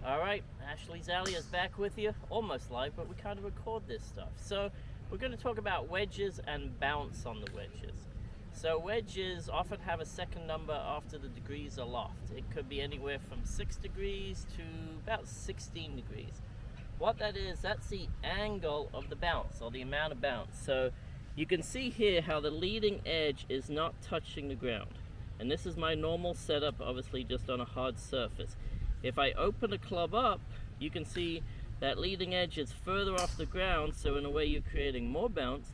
Alright, Ashley Zallia is back with you, almost live, but we kind of record this stuff. So we're going to talk about wedges and bounce on the wedges. So wedges often have a second number after the degrees aloft. It could be anywhere from 6 degrees to about 16 degrees. What that is, that's the angle of the bounce, or the amount of bounce. So you can see here how the leading edge is not touching the ground. And this is my normal setup, obviously just on a hard surface. If I open the club up, you can see that leading edge is further off the ground, so in a way you're creating more bounce.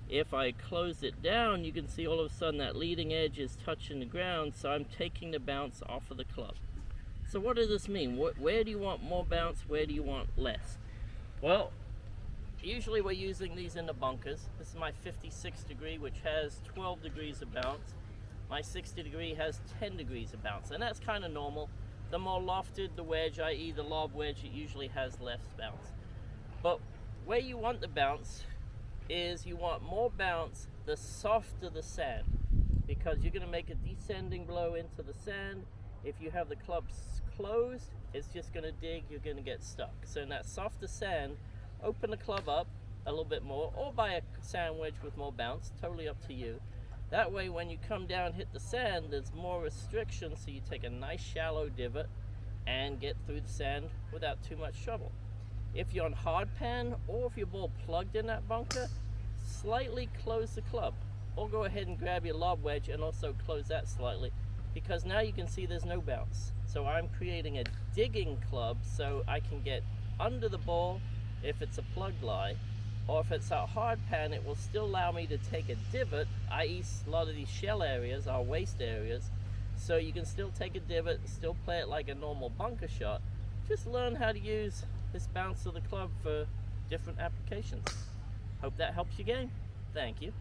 If I close it down, you can see all of a sudden that leading edge is touching the ground, so I'm taking the bounce off of the club. So what does this mean? Where do you want more bounce? Where do you want less? Well, usually we're using these in the bunkers. This is my 56 degree, which has 12 degrees of bounce. My 60 degree has 10 degrees of bounce, and that's kind of normal. The more lofted the wedge, i.e. the lob wedge, it usually has less bounce. But where you want the bounce is you want more bounce the softer the sand, because you're going to make a descending blow into the sand. If you have the clubs closed, it's just going to dig, you're going to get stuck. So in that softer sand, open the club up a little bit more, or buy a sand wedge with more bounce, totally up to you. That way when you come down and hit the sand, there's more restriction, so you take a nice shallow divot and get through the sand without too much trouble. If you're on hard pan, or if your ball plugged in that bunker, slightly close the club, or go ahead and grab your lob wedge and also close that slightly, because now you can see there's no bounce. So I'm creating a digging club so I can get under the ball if it's a plug lie, or if it's a hard pan, it will still allow me to take a divot, i.e. a lot of these shell areas are waste areas, so you can still take a divot, still play it like a normal bunker shot. Just learn how to use this bounce of the club for different applications. Hope that helps your game. Thank you.